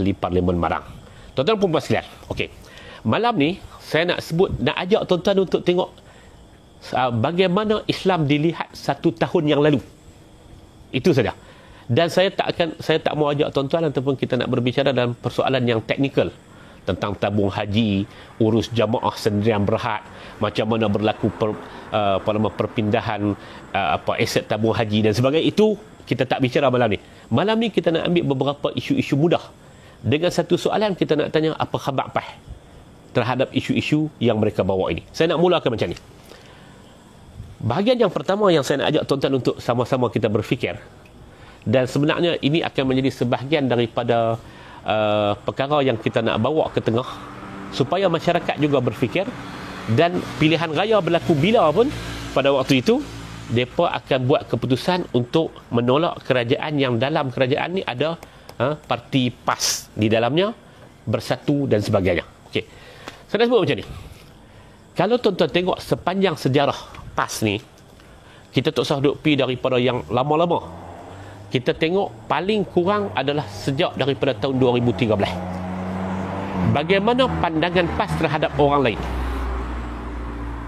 ahli Parlimen Marang. Tuan-tuan dan puan sekalian, okey. Malam ni saya nak ajak tuan-tuan untuk tengok bagaimana Islam dilihat 1 tahun yang lalu. Itu saja. Dan saya tak mau ajak tuan-tuan ataupun kita nak berbicara dalam persoalan yang teknikal tentang tabung haji, urus jamaah sendirian berhad, macam mana berlaku perpindahan aset tabung haji dan sebagainya. Itu kita tak bicara malam ni. Malam ni kita nak ambil beberapa isu-isu mudah. Dengan satu soalan kita nak tanya apa khabar PAS terhadap isu-isu yang mereka bawa ini. Saya nak mulakan macam ni. Bahagian yang pertama yang saya nak ajak tuan-tuan untuk sama-sama kita berfikir, dan sebenarnya ini akan menjadi sebahagian daripada perkara yang kita nak bawa ke tengah supaya masyarakat juga berfikir, dan pilihan raya berlaku bila pun pada waktu itu mereka akan buat keputusan untuk menolak kerajaan yang dalam kerajaan ni ada parti PAS di dalamnya, bersatu dan sebagainya. Okey. Saya nak sebut macam ni. Kalau tuan-tuan tengok sepanjang sejarah PAS ni, kita tak usah duk pi daripada yang lama-lama. Kita tengok paling kurang adalah sejak daripada tahun 2013. Bagaimana pandangan PAS terhadap orang lain?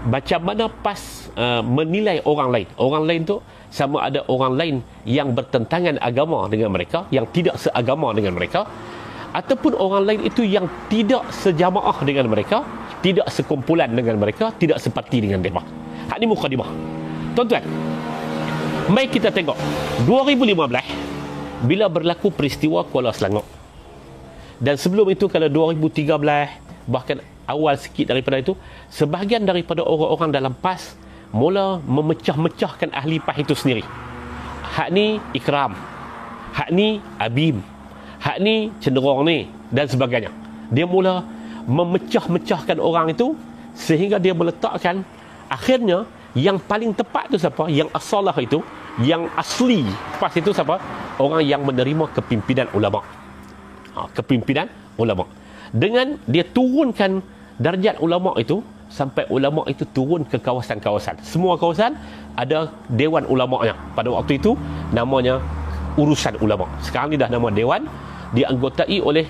Macam mana PAS menilai orang lain? Orang lain tu sama ada orang lain yang bertentangan agama dengan mereka, yang tidak seagama dengan mereka, ataupun orang lain itu yang tidak sejamaah dengan mereka, tidak sekumpulan dengan mereka, tidak separti dengan mereka. Hak ni mukadimah. Tuan-tuan, mari kita tengok 2015 bila berlaku peristiwa Kuala Selangor. Dan sebelum itu, kalau 2013 bahkan awal sikit daripada itu, sebahagian daripada orang-orang dalam PAS mula memecah-mecahkan ahli PAS itu sendiri. Hak ni Ikram, hak ni Abim, hak ni cenderung ni dan sebagainya. Dia mula memecah-mecahkan orang itu sehingga dia meletakkan akhirnya yang paling tepat tu siapa? Yang asalah itu, yang asli PAS itu siapa? Orang yang menerima kepimpinan ulama. Kepimpinan ulama. Dengan dia turunkan darjat ulama itu sampai ulama itu turun ke kawasan-kawasan. Semua kawasan ada dewan ulamanya. Pada waktu itu namanya urusan ulama. Sekarang ni dah nama dewan, dianggotai oleh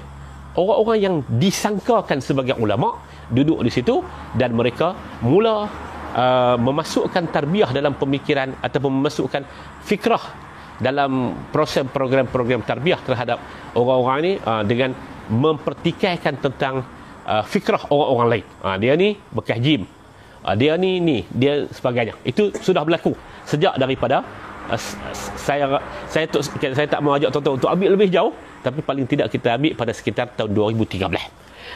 orang-orang yang disangkakan sebagai ulama duduk di situ, dan mereka mula memasukkan tarbiyah dalam pemikiran ataupun memasukkan fikrah dalam proses program-program tarbiyah terhadap orang-orang ini dengan mempertikaikan tentang fikrah orang-orang lain. Dia ni bekas jim, dia ni dia sebagainya. Itu sudah berlaku sejak daripada saya tak mau ajak tuan-tuan untuk ambil lebih jauh, tapi paling tidak kita ambil pada sekitar tahun 2013.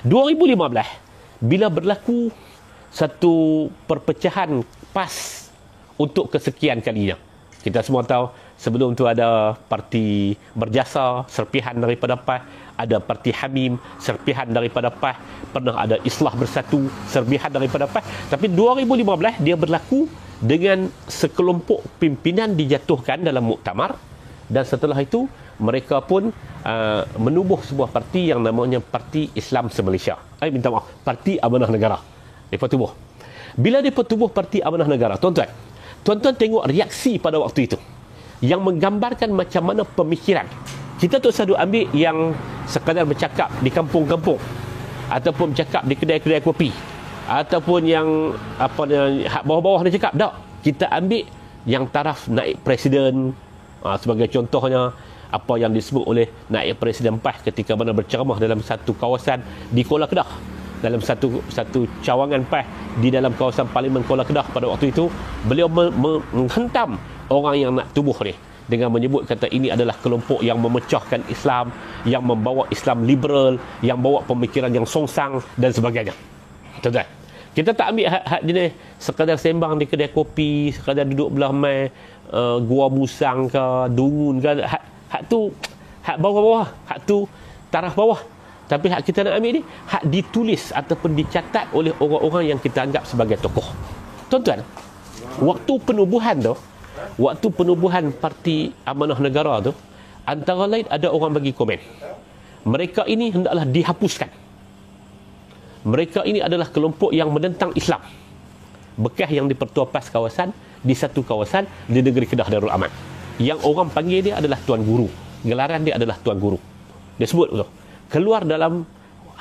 2015 bila berlaku satu perpecahan PAS untuk kesekian kalinya. Kita semua tahu sebelum tu ada parti Berjasa, serpihan daripada PAS, ada parti Hamim, serpihan daripada PAS, pernah ada Islah Bersatu, serpihan daripada PAS. Tapi 2015 dia berlaku dengan sekelompok pimpinan dijatuhkan dalam muktamar, dan setelah itu mereka pun menubuh sebuah parti yang namanya Parti Islam Se-Malaysia. Parti Amanah Negara. Mereka tubuh. Bila mereka tubuh Parti Amanah Negara, tuan-tuan tengok reaksi pada waktu itu yang menggambarkan macam mana pemikiran. Kita tak usah ambil yang sekadar bercakap di kampung-kampung ataupun bercakap di kedai-kedai kopi ataupun yang bawah-bawah dia cakap. Tak. Kita ambil yang taraf naib presiden. Sebagai contohnya apa yang disebut oleh naib presiden PAS ketika mana berceramah dalam satu kawasan di Kuala Kedah, dalam satu cawangan PAS di dalam kawasan Parlimen Kuala Kedah pada waktu itu, beliau menghentam orang yang nak tubuh ni dengan menyebut kata ini adalah kelompok yang memecahkan Islam, yang membawa Islam liberal, yang bawa pemikiran yang songsang dan sebagainya. Tuan-tuan, kita tak ambil hak jenis sekadar sembang di kedai kopi, sekadar duduk belah mai gua musang ke dungun ke. Hak tu hak bawah-bawah, hak tu taraf bawah. Tapi hak kita nak ambil ni hak ditulis ataupun dicatat oleh orang-orang yang kita anggap sebagai tokoh. Tuan-tuan, waktu penubuhan Parti Amanah Negara tu, antara lain ada orang bagi komen, mereka ini hendaklah dihapuskan. Mereka ini adalah kelompok yang menentang Islam. Bekas yang di-Pertua PAS kawasan, di satu kawasan di negeri Kedah Darul Aman. Yang orang panggil dia adalah Tuan Guru. Gelaran dia adalah Tuan Guru. Dia sebut betul. keluar dalam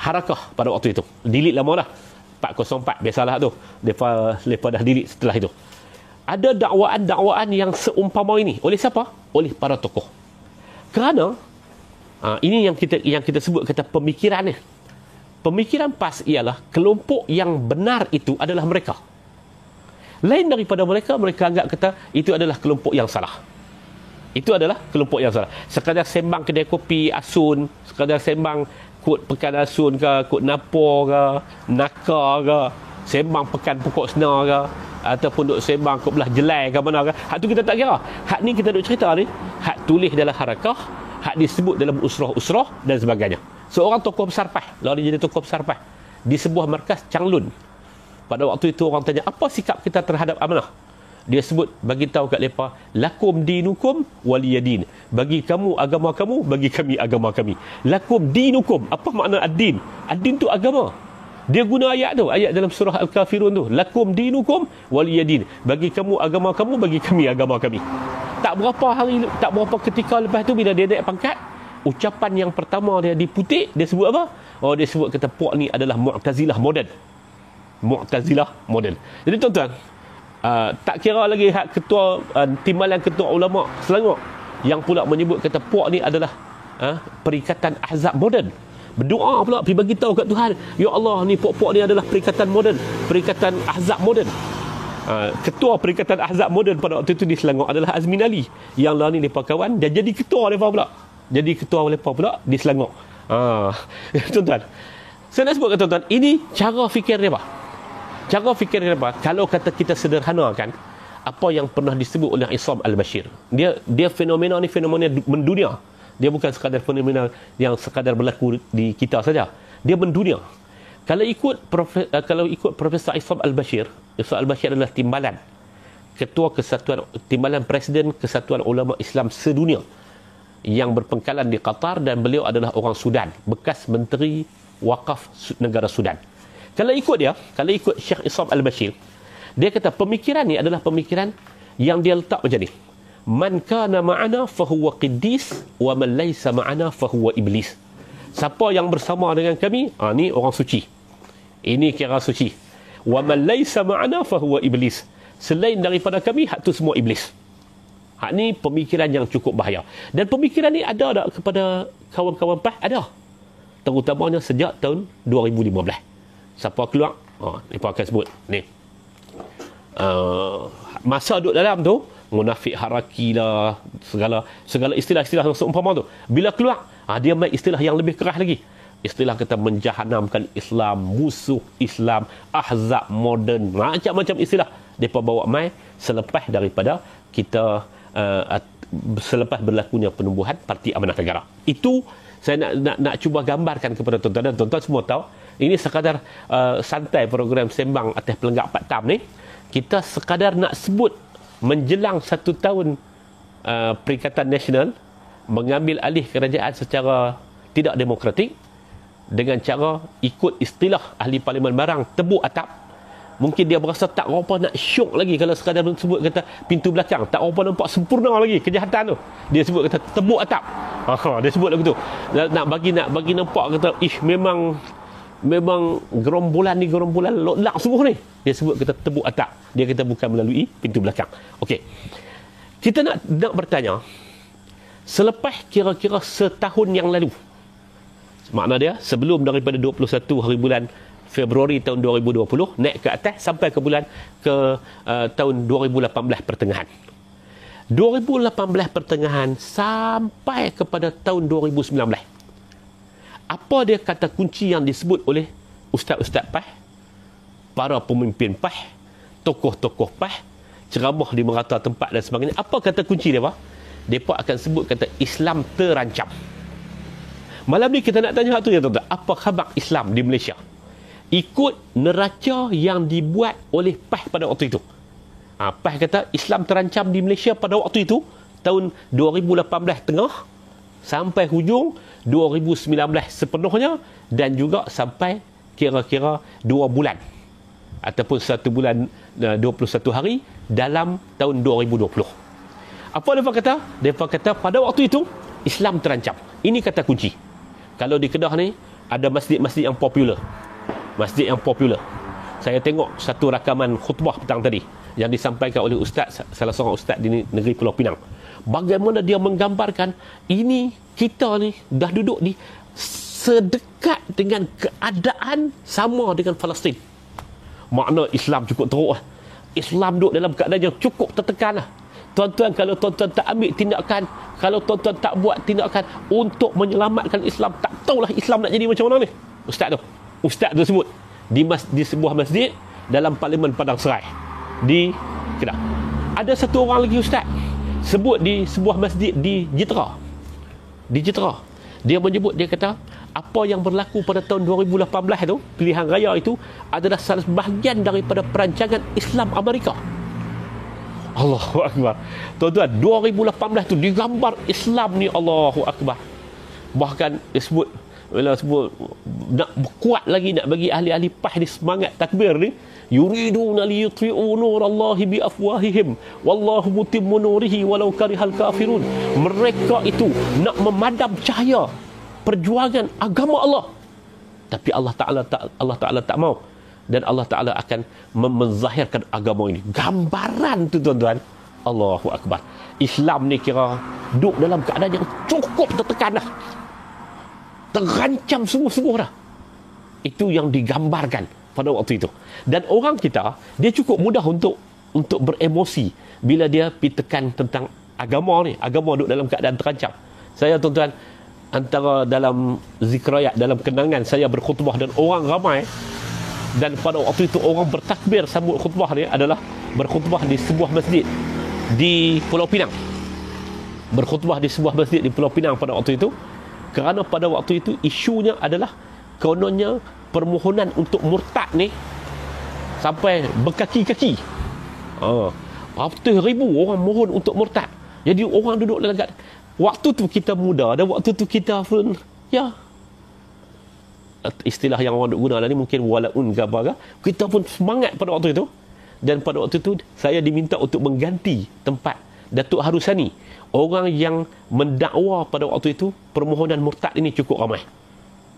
harakah pada waktu itu. Delete lama dah. 404 biasalah tu. Mereka dah delete setelah itu. Ada dakwaan-dakwaan yang seumpama ini. Oleh siapa? Oleh para tokoh. Kerana ini yang kita sebut kata pemikiran ni. Pemikiran PAS ialah kelompok yang benar itu adalah mereka. Lain daripada mereka anggap kata itu adalah kelompok yang salah. Itu adalah kelompok yang salah. Sekadar sembang kedai kopi Asun, sekadar sembang kod pekan Asun ke, kod Napor ke, Naka ke, sembang pekan pokok senar ke, ataupun duk sembang kod belah Jelai ke mana ke. Hak tu kita tak kira. Hak ni kita duk cerita ni, hak tulis dalam harakah, hak disebut dalam usrah-usrah dan sebagainya. Seorang tokoh besar PAS, lalu dia jadi tokoh besar PAS di sebuah markas Changlun. Pada waktu itu orang tanya, apa sikap kita terhadap amanah? Dia sebut, bagi tahu kat mereka, lakum dinukum waliyadin. Bagi kamu agama kamu, bagi kami agama kami. Lakum dinukum. Apa makna ad-din? Ad-din tu agama. Dia guna ayat tu, ayat dalam surah Al-Kafirun tu. Lakum dinukum waliyadin. Bagi kamu agama kamu, bagi kami agama kami. Tak berapa ketika lepas tu, bila dia naik pangkat, ucapan yang pertama dia diputik, dia sebut apa? Oh, dia sebut kata puak ni adalah Mu'tazilah moden. Mu'tazilah moden. Jadi tuan-tuan, tak kira lagi hak ketua timbalan ketua ulama Selangor yang pula menyebut kata puak ni adalah perikatan ahzab moden. Berdoa pula pergi bagi tahu kat Tuhan, ya Allah, ni puak-puak ni adalah perikatan moden, perikatan ahzab moden. Ketua perikatan ahzab moden pada waktu itu di Selangor adalah Azmin Ali, yang lah ni lepas kawan, dia jadi ketua lepas pula. Jadi ketua lepas pula di Selangor. Tuan-tuan, saya nak sebut ke tuan-tuan, ini cara fikir dia apa? Cara fikir dia apa? Kalau kata kita sederhanakan apa yang pernah disebut oleh Isam Al-Bashir, dia fenomena ni fenomena mendunia. Dia bukan sekadar fenomena yang sekadar berlaku di kita saja. Dia mendunia. Kalau ikut Profesor Isam Al-Bashir, Isam Al-Bashir adalah timbalan ketua kesatuan, timbalan Presiden Kesatuan Ulama Islam Sedunia yang berpengkalan di Qatar, dan beliau adalah orang Sudan, bekas Menteri Wakaf negara Sudan. Kalau ikut Syekh Isam Al-Bashir, dia kata pemikiran ni adalah pemikiran yang dia letak macam ni. Man kana ma'ana fahuwa qiddis wa man laysa ma'ana fahuwa iblis. Siapa yang bersama dengan kami, ni orang suci. Ini kira suci. Wa man laysa ma'ana fahuwa iblis. Selain daripada kami, hak tu semua iblis. Hak ni pemikiran yang cukup bahaya. Dan pemikiran ni ada tak kepada kawan-kawan PAS? Ada. Terutamanya sejak tahun 2015. Siapa keluar? Mereka akan sebut. Ni. Masa duduk dalam tu, munafik haraki lah, segala istilah-istilah yang seumpama tu. Bila keluar, dia main istilah yang lebih keras lagi. Istilah kata menjahanamkan Islam, musuh Islam, ahzab moden, macam-macam istilah. Mereka bawa main selepas daripada kita selepas berlakunya penubuhan Parti Amanah Negara. Itu saya nak cuba gambarkan kepada tuan-tuan, dan tuan-tuan semua tahu ini sekadar santai program sembang atas pelenggak 4 tam ni. Kita sekadar nak sebut menjelang 1 tahun Perikatan Nasional mengambil alih kerajaan secara tidak demokratik dengan cara ikut istilah ahli parlimen barang tebuk atap. Mungkin dia berasa tak apa nak syok lagi kalau sekadar sebut kata pintu belakang, tak apa nampak sempurna lagi kejahatan tu. Dia sebut kata tebuk atap. Dia sebut lagu tu. Nak bagi nampak kata memang gerombolan ni gerombolan lak semua ni. Dia sebut kata tebuk atap. Dia kata bukan melalui pintu belakang. Okey. Kita nak bertanya, selepas kira-kira setahun yang lalu, makna dia sebelum daripada 21 hari bulan Februari tahun 2020 naik ke atas sampai ke bulan tahun 2018 pertengahan. 2018 pertengahan sampai kepada tahun 2019. Apa dia kata kunci yang disebut oleh ustaz-ustaz PAS, para pemimpin PAS, tokoh-tokoh PAS, ceramah di merata tempat dan sebagainya? Apa kata kunci dia, Pak? Mereka akan sebut kata Islam terancam. Malam ni kita nak tanya hak tu ya tuan-tuan. Apa khabar Islam di Malaysia? Ikut neraca yang dibuat oleh PAS pada waktu itu. PAS kata Islam terancam di Malaysia pada waktu itu, tahun 2018 tengah sampai hujung 2019 sepenuhnya, dan juga sampai kira-kira 2 bulan ataupun 1 bulan 21 hari dalam tahun 2020. Apa mereka kata? Mereka kata pada waktu itu Islam terancam. Ini kata kunci. Kalau di Kedah ni ada masjid-masjid yang popular. Masjid yang popular. Saya tengok satu rakaman khutbah petang tadi yang disampaikan oleh ustaz, salah seorang ustaz di negeri Pulau Pinang. Bagaimana dia menggambarkan ini kita ni dah duduk di sedekat dengan keadaan sama dengan Palestin. Makna Islam cukup teruk lah. Islam duduk dalam keadaan yang cukup tertekan lah. Tuan-tuan, kalau tuan-tuan tak ambil tindakan, kalau tuan-tuan tak buat tindakan untuk menyelamatkan Islam, tak tahulah Islam nak jadi macam mana ni. Ustaz tu sebut di sebuah masjid dalam Parlimen Padang Serai di Kedah. Ada satu orang lagi ustaz sebut di sebuah masjid di Jitera. Dia menyebut, dia kata apa yang berlaku pada tahun 2018 tu, pilihan raya itu adalah salah bahagian daripada perancangan Islam Amerika. Allahu Akbar. Tuan-tuan, 2018 tu digambar Islam ni, Allahu Akbar. Bahkan disebut, bila sebut nak kuat lagi, nak bagi ahli-ahli PAS ni semangat takbir ni, yuriduna liyutfi'u nurallahi biafwahihim wallahu mutimmu nurihi walau karihal kafirun. Mereka itu nak memadam cahaya perjuangan agama Allah, tapi Allah Taala tak mau, dan Allah Taala akan menzahirkan agama ini. Gambaran tu tuan-tuan, Allahu Akbar. Islam ni kira duduk dalam keadaan yang cukup tertekan dah, terancam sungguh-sungguh dah. Itu yang digambarkan pada waktu itu. Dan orang kita, dia cukup mudah untuk beremosi bila dia pergi tekan tentang agama ni. Agama duduk dalam keadaan terancam. Saya tuan-tuan, antara dalam zikrayat, dalam kenangan saya berkhutbah dan orang ramai, dan pada waktu itu orang bertakbir sambut khutbah ni adalah berkhutbah di sebuah masjid di Pulau Pinang. Berkhutbah di sebuah masjid di Pulau Pinang pada waktu itu, kerana pada waktu itu isunya adalah kononnya permohonan untuk murtad ni sampai berkaki-kaki. Ratus ribu orang mohon untuk murtad. Jadi orang duduk dalam keadaan, waktu tu kita muda dan waktu tu kita pun, ya, istilah yang orang guna lah ni mungkin walaun gabaga, kita pun semangat pada waktu itu. Dan pada waktu itu saya diminta untuk mengganti tempat Datuk Harusani, orang yang mendakwa pada waktu itu permohonan murtad ini cukup ramai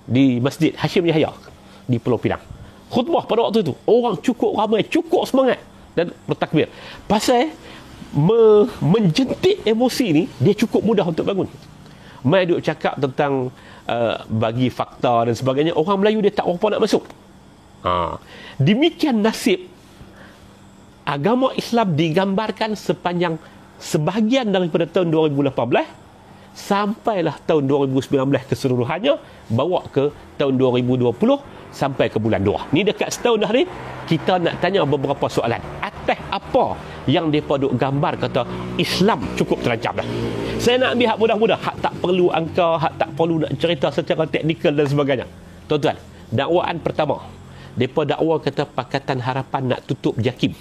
di Masjid Hashim Yahya di Pulau Pinang. Khutbah pada waktu itu orang cukup ramai, cukup semangat dan bertakbir. Pasal menjentik emosi ni, dia cukup mudah untuk bangun. Mai duk cakap tentang bagi fakta dan sebagainya, orang Melayu dia tak apa nak masuk. Demikian nasib agama Islam digambarkan sebahagian daripada tahun 2018 sampailah tahun 2019 keseluruhannya, bawa ke tahun 2020 sampai ke bulan 2. Ni dekat setahun dah ni. Kita nak tanya beberapa soalan atas apa yang mereka duk gambar, kata Islam cukup terancam dah. Saya nak ambil hak mudah-mudah, hak tak perlu angka, hak tak perlu nak cerita secara teknikal dan sebagainya. Tuan-tuan, dakwaan pertama, mereka dakwa kata Pakatan Harapan nak tutup JAKIM.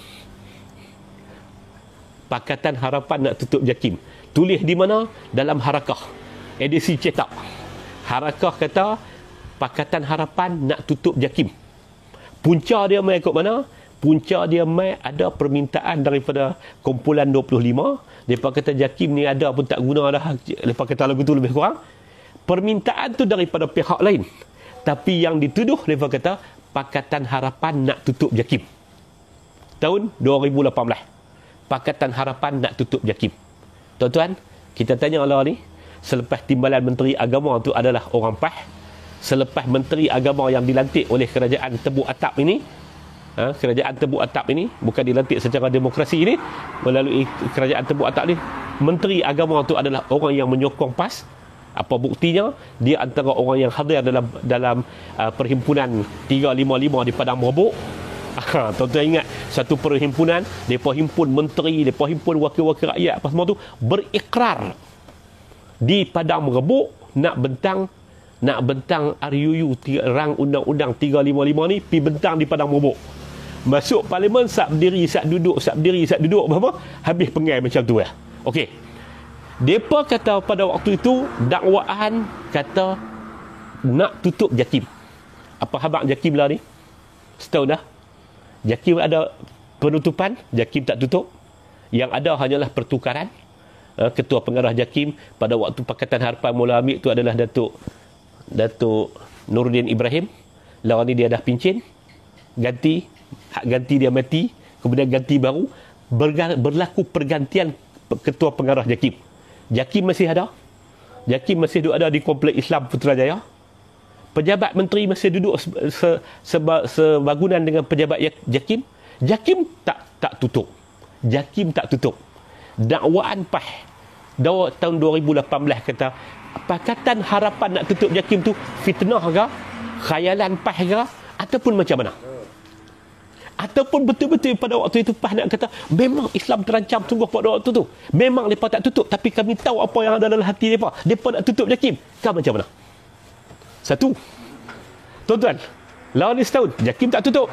Pakatan Harapan nak tutup JAKIM. Tulis di mana? Dalam Harakah, edisi cetak. Harakah kata Pakatan Harapan nak tutup JAKIM. Punca dia mai ikut mana? Punca dia mai ada permintaan daripada kumpulan 25. Mereka kata JAKIM ni ada pun tak guna dah. Mereka kata lagu tu lebih kurang. Permintaan tu daripada pihak lain. Tapi yang dituduh, mereka kata Pakatan Harapan nak tutup JAKIM. Tahun 2018. Pakatan Harapan nak tutup JAKIM. Tuan-tuan, kita tanya Allah ni, selepas timbalan Menteri Agama tu adalah orang PAS, selepas Menteri Agama yang dilantik oleh Kerajaan Tebu Atap ini, Kerajaan Tebu Atap ini bukan dilantik secara demokrasi ini, melalui Kerajaan Tebu Atap ni, Menteri Agama tu adalah orang yang menyokong PAS. Apa buktinya? Dia antara orang yang hadir dalam perhimpunan 355 di Padang Merebuk. Tuan-tuan ingat, satu perhimpunan, mereka himpun menteri, mereka himpun wakil-wakil rakyat, apa semua tu berikrar di Padang Merebuk nak bentang RUU, rang undang-undang 355 ni, pi bentang di Padang Merebuk. Masuk parlimen, sat berdiri, sat duduk, apa, habis pengai macam tu lah. Okey, mereka kata pada waktu itu dakwaan kata nak tutup JAKIM. Apa khabar JAKIM lah ni? Setahun dah JAKIM ada penutupan, JAKIM tak tutup. Yang ada hanyalah pertukaran. Ketua pengarah JAKIM pada waktu Pakatan Harapan mula ambil tu adalah Datuk Datuk Nuruddin Ibrahim. Lawan ni dia dah pincin, ganti, hak ganti dia mati, kemudian ganti baru, berlaku pergantian ketua pengarah JAKIM. JAKIM masih ada. JAKIM masih duduk ada di Kompleks Islam Putrajaya. Pejabat menteri masih duduk sebagunan dengan pejabat JAKIM. JAKIM tak tutup. JAKIM tak tutup. Dakwaan PAS tahun 2018 kata Pakatan Harapan nak tutup JAKIM tu fitnah ke, khayalan PAS ke, ataupun macam mana? Ataupun betul-betul pada waktu itu PAS nak kata memang Islam terancam sungguh pada waktu tu, memang mereka tak tutup, tapi kami tahu apa yang ada dalam hati mereka nak tutup JAKIM. Kan macam mana? Satu, tuan-tuan, lawan ni setahun JAKIM tak tutup.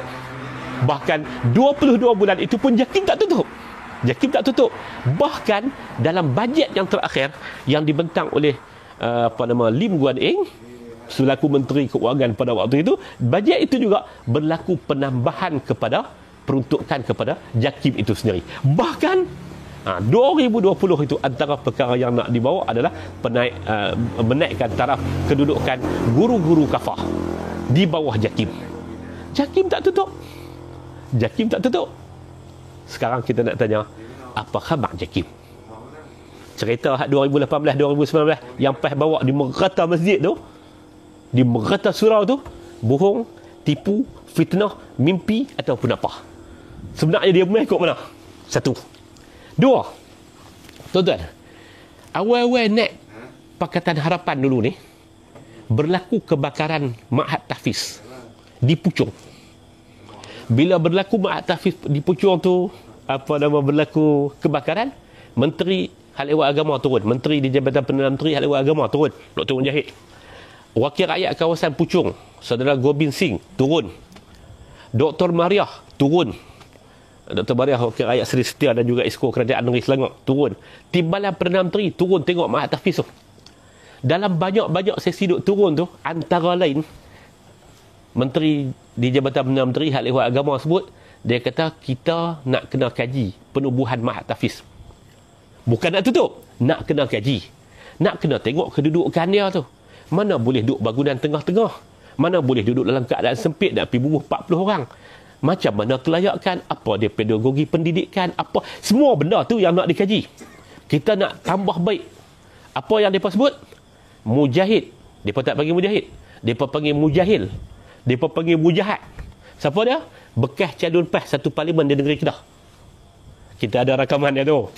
Bahkan 22 bulan itu pun JAKIM tak tutup. JAKIM tak tutup. Bahkan dalam bajet yang terakhir yang dibentang oleh Lim Guan Eng selaku Menteri Keuangan pada waktu itu, bajet itu juga berlaku penambahan kepada peruntukan kepada JAKIM itu sendiri. Bahkan 2020 itu antara perkara yang nak dibawa adalah menaikkan taraf kedudukan guru-guru kafah di bawah JAKIM. JAKIM tak tutup. JAKIM tak tutup. Sekarang kita nak tanya, apa khabar JAKIM? Cerita 2018-2019 yang PAS bawa di merata masjid tu, di merata surau tu, bohong, tipu, fitnah, mimpi ataupun apa? Sebenarnya dia ikut mana? Satu. Dua, tuan-tuan, awal-awal naik Pakatan Harapan dulu ni, berlaku kebakaran Ma'had Tahfiz di Puchong. Bila berlaku Ma'had Tahfiz di Puchong tu, berlaku kebakaran, Menteri Hal Ehwal Agama turun, Menteri di Jabatan Perdana Menteri Hal Ehwal Agama turun, Dr. Mujahid. Wakil Rakyat Kawasan Puchong, Saudara Gobind Singh turun, Dr. Mariah turun, Dr. Mariah Wakil Rakyat Seri Setia dan juga Esko Kerajaan Negeri Selangor turun, Timbalan Perdana Menteri turun tengok Ma'had Tahfiz tu. Dalam banyak-banyak sesi duk turun tu, antara lain Menteri di Jabatan Perdana Menteri Hal Ehwal Agama sebut, dia kata kita nak kena kaji penubuhan Ma'had Tahfiz. Bukan nak tutup, nak kena kaji, nak kena tengok kedudukan dia tu. Mana boleh duduk bangunan tengah-tengah, mana boleh duduk dalam keadaan sempit nak pergi bubuh 40 orang, macam mana kelayakan, apa dia pedagogi pendidikan, apa semua benda tu yang nak dikaji. Kita nak tambah baik. Apa yang mereka sebut? Mujahid. Mereka tak panggil mujahid, mereka panggil mujahil, mereka panggil mujahat. Siapa dia? Bekas calon PAS satu parlimen di negeri Kedah. Kita ada rakaman dia tu.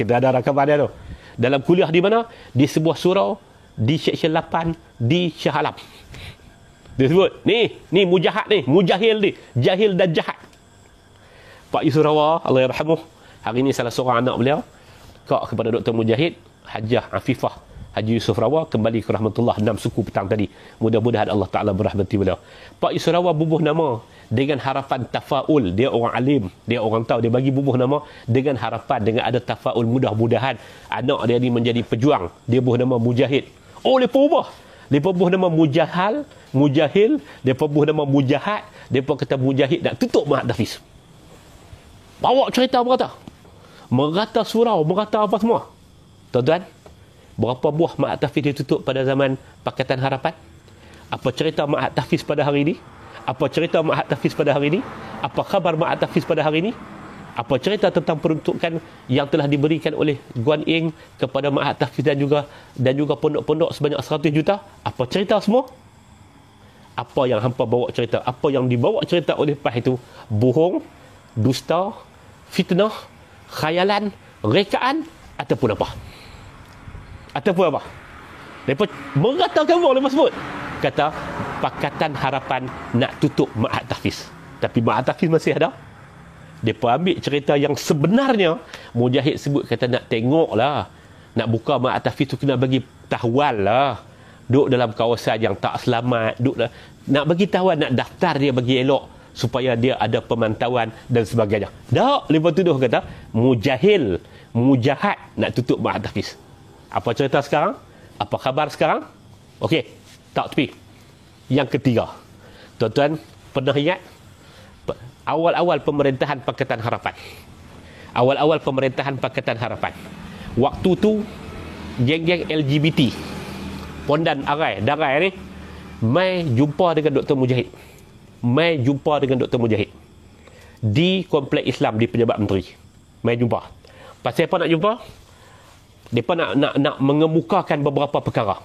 Dalam kuliah di mana? Di sebuah surau di Seksyen 8 di Shah Alam. Dia sebut, ni mujahat ni, mujahil ni, jahil dan jahat. Pak Yusuf Rawa, Allah yarhamuh, hari ini salah seorang anak beliau kak kepada Dr. Mujahid, Hajah Afifah Haji Yusuf Rawa kembali ke rahmatullah 6 suku petang tadi. Mudah-mudahan Allah Ta'ala berahmati beliau. Pak Yusuf Rawa bubuh nama dengan harapan tafaul. Dia orang alim, dia orang tahu, dia bagi bubuh nama dengan harapan, dengan ada tafaul, mudah-mudahan anak dia ni menjadi pejuang. Dia bubuh nama Mujahid. Oh, dia ubah. Dia bubuh nama Mujahal, Mujahil, dia bubuh nama Mujahat, dia kata Mujahid nak tutup Ma'had Tahfiz. Bawa cerita merata surau, merata apa semua. Tuan-tuan, berapa buah Ma'had Tahfiz ditutup pada zaman Pakatan Harapan? Apa cerita Ma'had Tahfiz pada hari ini? Apa cerita Ma'had Tahfiz pada hari ini? Apa khabar Ma'had Tahfiz pada hari ini? Apa cerita tentang peruntukan yang telah diberikan oleh Guan Eng kepada Ma'had Tahfiz dan juga pondok-pondok sebanyak 100 juta? Apa cerita semua? Apa yang hampa bawa cerita? Apa yang dibawa cerita oleh PAS itu? Bohong, dusta, fitnah, khayalan, rekaan ataupun apa? Ataupun apa? Mereka mengatakan apa mereka sebut? Kata Pakatan Harapan nak tutup Ma'had Tahfiz. Tapi Ma'had Tahfiz masih ada. Mereka ambil cerita yang sebenarnya. Mujahid sebut kata nak tengok lah, nak buka Ma'had Tahfiz tu kena bagi tahwal lah. Duduk dalam kawasan yang tak selamat, nak bagi tahuan, nak daftar dia bagi elok supaya dia ada pemantauan dan sebagainya. Tak, mereka tuduh kata mujahil, mujahat nak tutup Ma'had Tahfiz. Apa cerita sekarang? Apa khabar sekarang? Okey, tak tepi. Yang ketiga, tuan-tuan pernah ingat awal-awal pemerintahan Pakatan Harapan? Awal-awal pemerintahan Pakatan Harapan, waktu tu geng-geng LGBT Pondan Arai, Darai ni mai jumpa dengan Dr. Mujahid. Mai jumpa dengan Dr. Mujahid di Kompleks Islam di Pejabat Menteri. Mai jumpa. Pasal apa nak jumpa? Mereka nak mengemukakan beberapa perkara.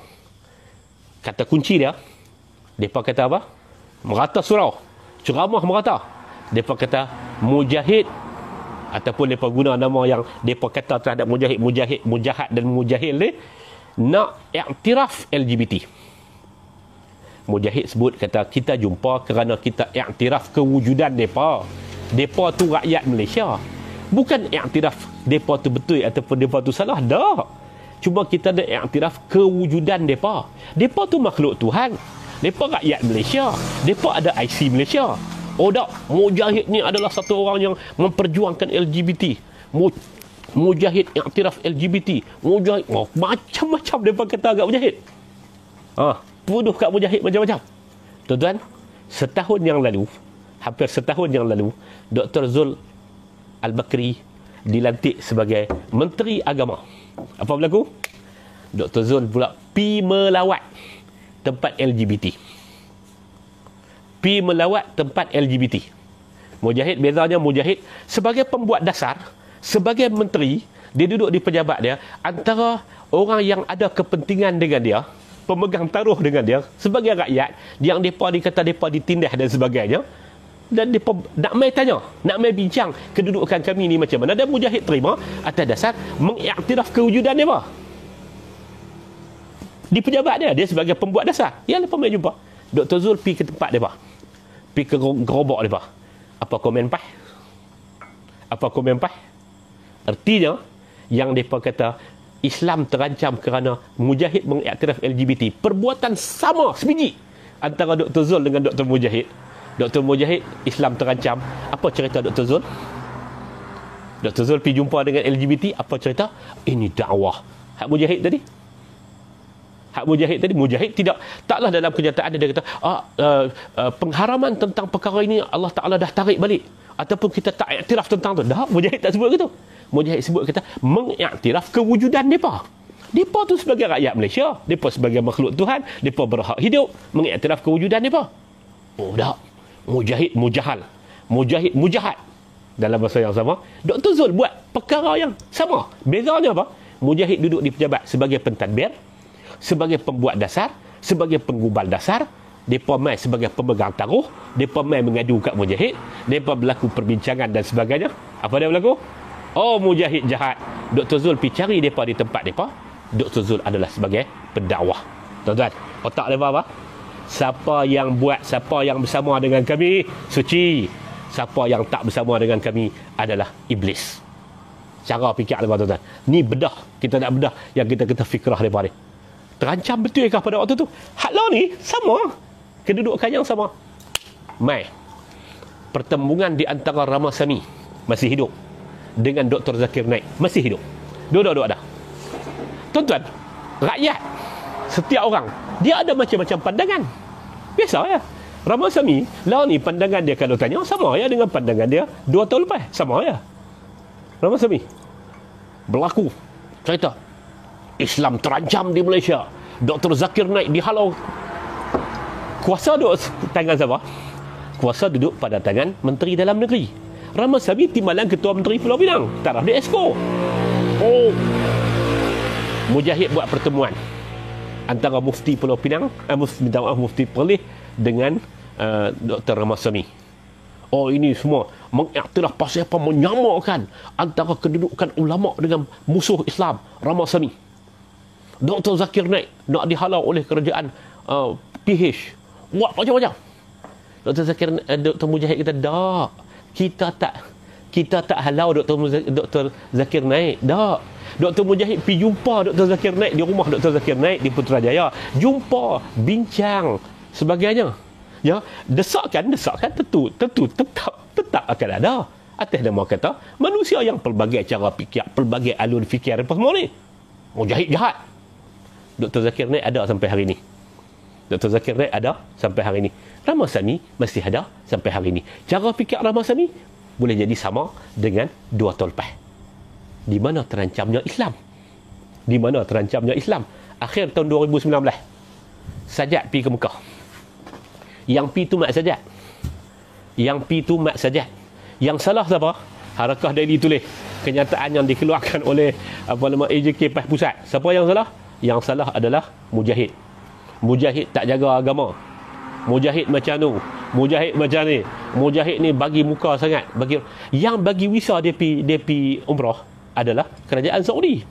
Kata kunci dia, mereka kata apa? Merata surau. Ceramah merata. Mereka kata Mujahid, ataupun mereka guna nama yang mereka kata terhadap Mujahad dan Mujahil ni, nak iktiraf LGBT. Mujahid sebut, kata kita jumpa kerana kita iktiraf kewujudan mereka. Mereka tu rakyat Malaysia. Bukan iktiraf mereka tu betul ataupun mereka tu salah. Tak. Cuma kita nak iktiraf kewujudan mereka. Mereka tu makhluk Tuhan. Mereka rakyat Malaysia. Mereka ada IC Malaysia. Oh tak, Mujahid ni adalah satu orang yang memperjuangkan LGBT. Mujahid iktiraf LGBT. Mujahid, macam-macam mereka kata agak Mujahid. Tuduh kat Mujahid macam-macam. Tuan-tuan, hampir setahun yang lalu, Dr. Zul Al-Bakri dilantik sebagai Menteri Agama. Apa berlaku? Dr. Zul pula pi melawat tempat LGBT. Pi melawat tempat LGBT. Mujahid, bezanya Mujahid sebagai pembuat dasar, sebagai menteri, dia duduk di pejabat dia, antara orang yang ada kepentingan dengan dia, pemegang taruh dengan dia, sebagai rakyat, yang mereka dikata mereka ditindas dan sebagainya, dan mereka nak mai tanya, nak mai bincang kedudukan kami ni macam mana, dan Mujahid terima atas dasar mengiktiraf kewujudan mereka. Di pejabat dia sebagai pembuat dasar. Yang mereka mai jumpa Dr. Zul pergi ke tempat mereka, pergi ke gerobak mereka. Apa komen PAS? Apa komen PAS? Artinya yang mereka kata Islam terancam kerana Mujahid mengiktiraf LGBT. Perbuatan sama sebiji antara Dr. Zul dengan Dr. Mujahid. Dr. Mujahid, Islam terancam. Apa cerita Dr. Zul? Dr. Zul pergi jumpa dengan LGBT. Apa cerita? Ini dakwah. Hak Mujahid tadi. Mujahid taklah dalam kenyataan dia kata pengharaman tentang perkara ini Allah Ta'ala dah tarik balik, ataupun kita tak iktiraf tentang tu. Dah, Mujahid tak sebut gitu. Mujahid sebut kata mengiktiraf kewujudan mereka. Mereka tu sebagai rakyat Malaysia, mereka sebagai makhluk Tuhan, mereka berhak hidup, mengiktiraf kewujudan mereka. Oh dah, Mujahid mujahal, Mujahid mujahad. Dalam bahasa yang sama, Dr. Zul buat perkara yang sama. Bezanya apa? Mujahid duduk di pejabat sebagai pentadbir, sebagai pembuat dasar, sebagai penggubal dasar. Mereka mai sebagai pemegang taruh, mereka mai mengadu kat Mujahid, mereka berlaku perbincangan dan sebagainya. Apa dia berlaku? Oh, Mujahid jahat. Dr. Zul pergi cari mereka di tempat mereka. Dr. Zul adalah sebagai pendakwah. Tuan-tuan, otak mereka apa? Siapa yang buat, siapa yang bersama dengan kami, suci. Siapa yang tak bersama dengan kami adalah iblis. Cara fikir mereka, tuan-tuan. Ni bedah. Kita nak bedah yang kita kata fikrah mereka ni. Terancam betul ke pada waktu tu? Hak law ni sama. Kedudukan yang sama. Mai. Pertembungan di antara Ramasami masih hidup dengan Dr. Zakir Naik masih hidup. Dua-dua ada. Tuan-tuan, rakyat, setiap orang, dia ada macam-macam pandangan. Biasa ya. Ramasami, law ni pandangan dia kalau tanya sama ya dengan pandangan dia 2 tahun lepas. Sama ya. Ramasami berlaku cerita Islam terancam di Malaysia. Dr. Zakir Naik dihalau. Kuasa duduk tangan siapa? Kuasa duduk pada tangan Menteri Dalam Negeri. Ramasami timbalan Ketua Menteri Pulau Pinang. Taraf dia Esko. Oh. Mujahid buat pertemuan antara Mufti Pulau Pinang, Mufti Perlis dengan Dr. Ramasami. Oh, ini semua mengiktiraf pasal apa? Menyamakan antara kedudukan ulama dengan musuh Islam, Ramasami. Dr. Zakir Naik nak dihalau oleh kerajaan PH. Buat macam-macam. Dr. Mujahid kata, tak. Kita tak halau Dr. Zakir Naik. Tak. Dr. Mujahid pergi jumpa Dr. Zakir Naik di rumah Dr. Zakir Naik di Putrajaya. Jumpa, bincang, sebagainya. Ya, desakan tentu tetap akan ada. Atas nama kata manusia yang pelbagai cara fikir, pelbagai alur fikir apa semua ni. Mujahid jahat. Dr. Zakir Naik ada sampai hari ini. Dr. Zakir Naik ada sampai hari ini. Ramasami masih ada sampai hari ini. Cara fikir Ramasami boleh jadi sama dengan 2 tahun lepas. Di mana terancamnya Islam? Di mana terancamnya Islam? Akhir tahun 2019, Sajat pergi ke Mekah. Yang P tu Mat Sajat. Yang P tu Mat Sajat. Yang salah siapa? Harakah Daily tulis kenyataan yang dikeluarkan oleh AJK PAS Pusat. Siapa yang salah? Yang salah adalah Mujahid. Mujahid tak jaga agama. Mujahid macam tu. Mujahid macam ni. Mujahid ni bagi muka sangat. Yang bagi visa dia pi umrah adalah kerajaan Saudi.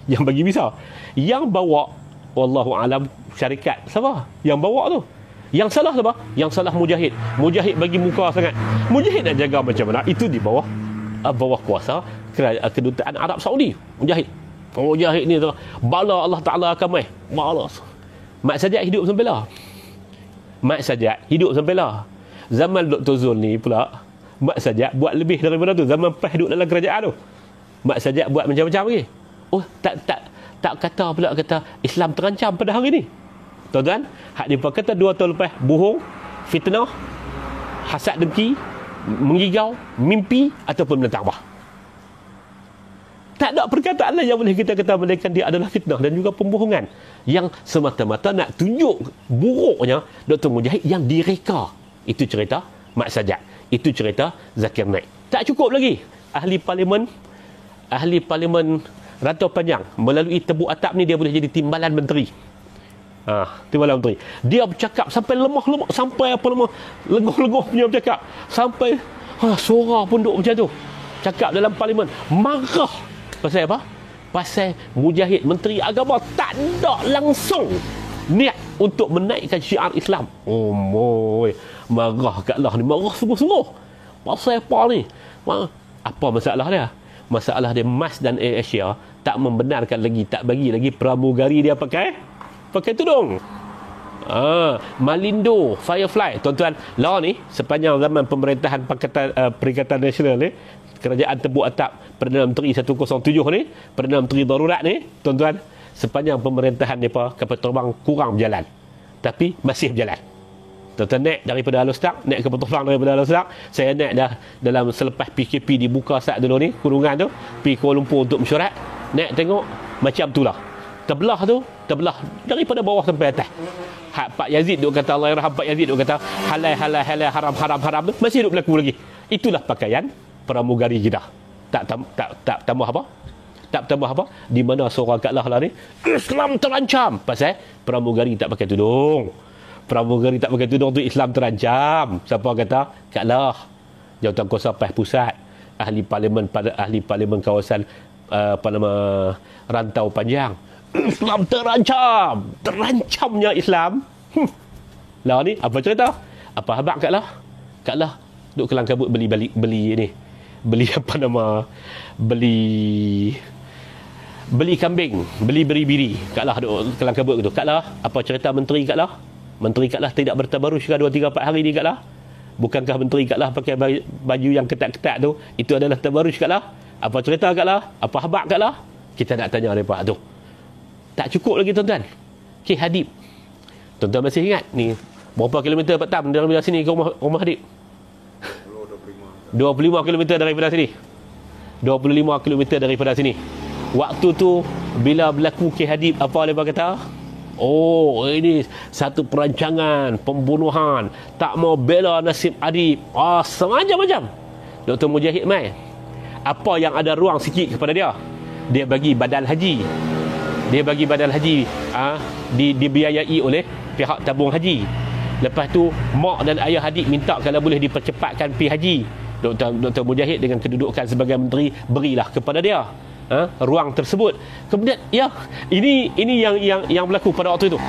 Yang bagi visa. Yang bawa wallahu alam syarikat siapa? Yang bawa tu. Yang salah siapa? Yang salah Mujahid. Mujahid bagi muka sangat. Mujahid nak jaga macam mana? Itu di bawah kuasa kedutaan Arab Saudi. Mujahid. Mujahid ni tu bala Allah Taala akan mai. Bala. Mat Sajat hidup sampai lah. Mat Sajat hidup sampai lah. Zaman Dr. Zul ni pula, Mat Sajat buat lebih daripada tu. Zaman PAS duduk dalam kerajaan tu, Mat Sajat buat macam-macam lagi. Oh, tak kata pula kata Islam terancam pada hari ni. Tuan-tuan, hak dia kata 2 tahun lepas bohong, fitnah, hasad dengki, menggigau, mimpi ataupun menentang bah. Tak ada perkataan lain yang boleh kita kata melainkan dia adalah fitnah dan juga pembohongan yang semata-mata nak tunjuk buruknya Dr. Mujahid yang direka. Itu cerita Mat Sajat. Itu cerita Zakir Naik. Tak cukup lagi. Ahli parlimen Rantau Panjang melalui Tebu Atap ni dia boleh jadi timbalan menteri. Timbalan menteri. Dia bercakap sampai lemah-lemah, sampai lenguh-lenguh punya bercakap. Sampai suara pun duk macam tu. Cakap dalam parlimen. Marah. Pasal apa? Pasal Mujahid Menteri Agama tak ada langsung niat untuk menaikkan syiar Islam. Oh moy, marah kat Allah ni, marah sungguh-sungguh. Pasal apa ni? Apa masalah dia? Masalah dia MAS dan AirAsia tak membenarkan lagi, tak bagi lagi pramugari dia pakai tudung. Malindo, Firefly. Tuan-tuan, law ni sepanjang zaman pemerintahan Perikatan Nasional ni, Kerajaan Tebu Atap, Perdana Menteri 107 ni, Perdana Menteri Darurat ni, tuan-tuan, sepanjang pemerintahan mereka kapal terbang kurang berjalan. Tapi masih berjalan. Tuan-tuan naik daripada Alostak, naik kapal terbang daripada Alostak, saya naik dah dalam selepas PKP dibuka saat dulu ni, kurungan tu, pergi Kuala Lumpur untuk mesyuarat, naik tengok, macam tu lah. Terbelah daripada bawah sampai atas. Pak Yazid duk kata, Allah yarham Pak Yazid duk kata halal, haram tu masih duk berlaku lagi. Itulah pakaian pramugari kita. Tak tambah apa? Tak tambah apa? Di mana suara Kak lah ni, Islam terancam pasal pramugari tak pakai tudung. Pramugari tak pakai tudung tu Islam terancam. Siapa kata? Kak lah. Jawatankuasa PAS Pusat, ahli parlimen kawasan Rantau Panjang. Islam terancam. Terancamnya Islam. Lah ni apa cerita? Apa habaq Kak lah? Kak lah duk kelang kabut beli ni. Beli kambing, beli beri-biri. Kak lah duk kelang kabut gitu. Kak lah, apa cerita menteri Kak lah? Menteri Kak lah tidak bertabarus ke 2 3 4 hari ni Kak lah? Bukankah menteri Kak lah pakai baju yang ketat-ketat tu? Itu adalah tabarus Kak lah? Apa cerita Kak lah? Apa habaq Kak lah? Kita nak tanya mereka tu. Tak cukup lagi tuan-tuan. Hadib. Tuan-tuan masih ingat ni berapa kilometer Pak Tam daripada sini ke rumah Hadib? 25 km daripada sini. 25 km daripada sini. Waktu tu bila berlaku Hadib, apa mereka kata? Oh, ini satu perancangan pembunuhan, tak mau bela nasib Hadib. Semacam-macam. Dr. Mujahid mai. Apa yang ada ruang sikit kepada dia? Dia bagi badal haji. Dibiayai oleh pihak tabung haji. Lepas tu mak dan ayah Hadib minta kalau boleh dipercepatkan pergi haji. Dr. Mujahid dengan kedudukan sebagai menteri berilah kepada dia ruang tersebut. Kemudian ini yang berlaku pada waktu itu.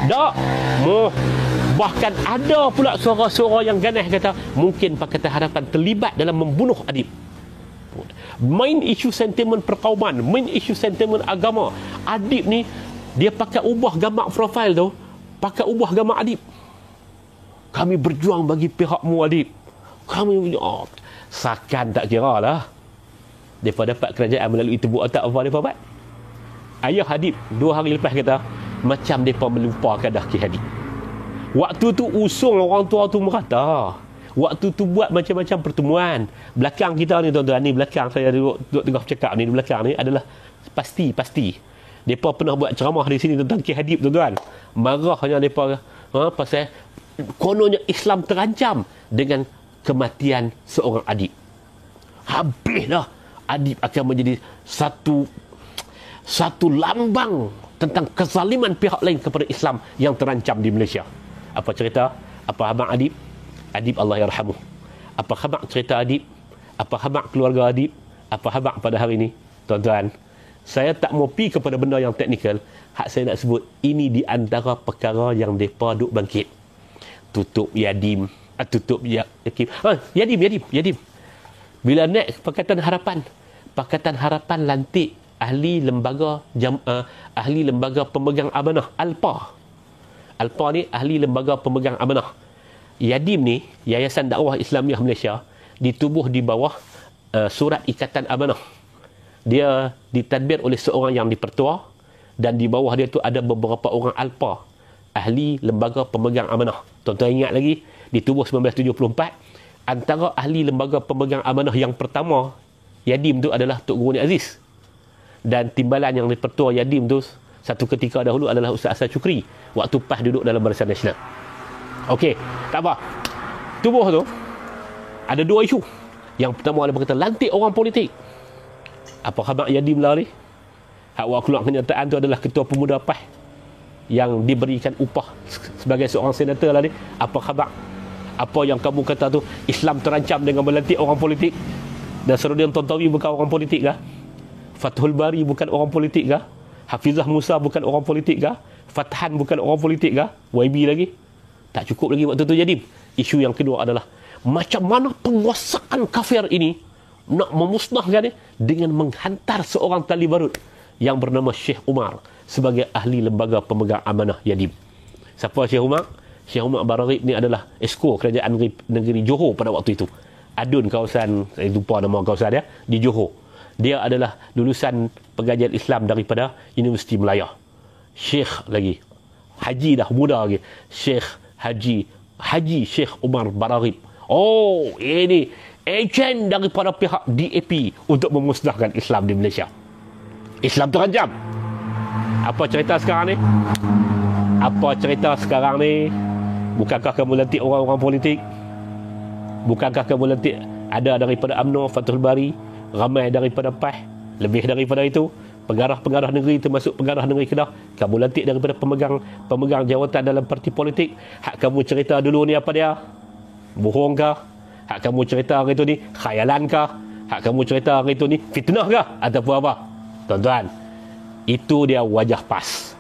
Bahkan ada pula suara-suara yang ganas kata mungkin Pakatan Harapan terlibat dalam membunuh Hadib. Main isu sentimen perkauman, main isu sentimen agama. Hadib ni dia pakai ubah gambar profil tu, pakai ubah gambar Hadib. Kami berjuang bagi pihakmu Hadib. Kami sakan tak kira lah. Mereka dapat kerajaan melalui Tebu Atap. Apa mereka buat? Ayah Hadib 2 hari lepas kata macam mereka melupakan dah Hadib. Waktu tu usung orang tua tu merata. Waktu tu buat macam-macam pertemuan. Belakang kita ni tuan-tuan, ni belakang saya duduk tengah bercakap ni, di belakang ni adalah pasti mereka pernah buat ceramah di sini tentang Hadib tuan-tuan. Marahnya mereka pasal kononnya Islam terancam dengan kematian seorang adib. Habislah adib akan menjadi satu lambang tentang kezaliman pihak lain kepada Islam yang terancam di Malaysia. Apa cerita? Apa khabar adib? Adib Allah yarhamuh. Apa khabar cerita adib? Apa khabar keluarga adib? Apa khabar pada hari ini? Tuan-tuan, saya tak mau pergi kepada benda yang teknikal. Hak saya nak sebut, ini di antara perkara yang mereka duk bangkit. Tutup Yadim. Tutup Yakim. Yadim. Bila naik Pakatan Harapan lantik ahli lembaga pemegang amanah Alpa ni ahli lembaga pemegang amanah. Yadim ni Yayasan Dakwah Islamiah Malaysia ditubuh di bawah surat ikatan amanah. Dia ditadbir oleh seorang yang dipertua, dan di bawah dia tu ada beberapa orang Alpa, ahli lembaga pemegang amanah. Tuan-tuan ingat lagi, ditubuh 1974. Antara ahli lembaga pemegang amanah yang pertama Yadim tu adalah Tok Guru Ni Aziz, dan timbalan yang dipertua Yadim tu satu ketika dahulu adalah Ustaz Asad Syukri waktu PAS duduk dalam Barisan Nasional. Okey, tak apa. Tubuh tu ada dua isu. Yang pertama ada berkata lantik orang politik. Apa khabar Yadim lah ni? Hak awak keluar kenyataan tu adalah Ketua Pemuda PAS yang diberikan upah sebagai seorang senator lah ni. Apa khabar? Apa yang kamu kata tu, Islam terancam dengan melantik orang politik? Nasruddin Tontowi bukan orang politik kah? Fathul Bari bukan orang politik kah? Hafizah Musa bukan orang politik kah? Fathan bukan orang politik kah? YB lagi? Tak cukup lagi waktu tu Yadim. Isu yang kedua adalah macam mana penguasaan kafir ini nak memusnahkan dengan menghantar seorang tali barut yang bernama Syekh Umar sebagai ahli lembaga pemegang amanah Yadim. Siapa Syekh Umar? Syekh Umar Bararib ni adalah esko kerajaan negeri Johor pada waktu itu. Adun kawasan, saya lupa nama kawasan dia, di Johor. Dia adalah lulusan pengajian Islam daripada Universiti Melaya. Syekh lagi. Haji dah muda lagi. Haji Syekh Umar Bararib. Oh, ini ejen daripada pihak DAP untuk memusnahkan Islam di Malaysia. Islam terancam. Apa cerita sekarang ni? Bukankah kamu lantik orang-orang politik? Bukankah kamu lantik ada daripada UMNO, Fathul Bari, ramai daripada PAS, lebih daripada itu, pengarah-pengarah negeri termasuk pengarah negeri Kedah, kamu lantik daripada pemegang jawatan dalam parti politik. Hak kamu cerita dulu ni apa dia? Bohongkah? Hak kamu cerita hari itu ni khayalankah? Hak kamu cerita hari itu ni fitnahkah? Ataupun apa? Tuan-tuan, itu dia wajah PAS.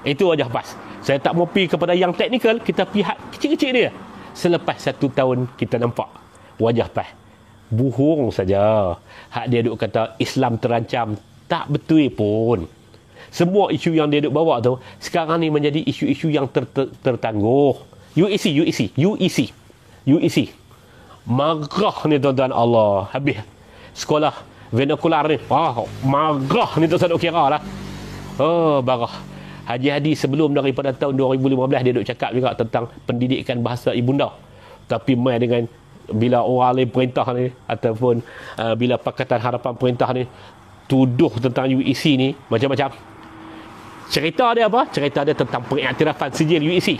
Itu wajah PAS. Saya tak mau pergi kepada yang teknikal, kita pihak kecil-kecil dia. Selepas 1 tahun kita nampak wajah PAS. Bohong saja. Hak dia duk kata Islam terancam, tak betul pun. Semua isu yang dia duk bawa tu sekarang ni menjadi isu-isu yang tertangguh. UEC. Marah ni tuan-tuan, Allah. Habis sekolah vernakular ni. Marah ni tuan-tuan duk kira lah. Oh, barah. Haji Hadi sebelum daripada tahun 2015 dia duk cakap juga tentang pendidikan bahasa ibunda. Tapi mai dengan bila orang lain perintah ni ataupun bila Pakatan Harapan perintah ni tuduh tentang UEC ni macam-macam. Cerita dia apa? Cerita dia tentang pengiktirafan sijil UEC.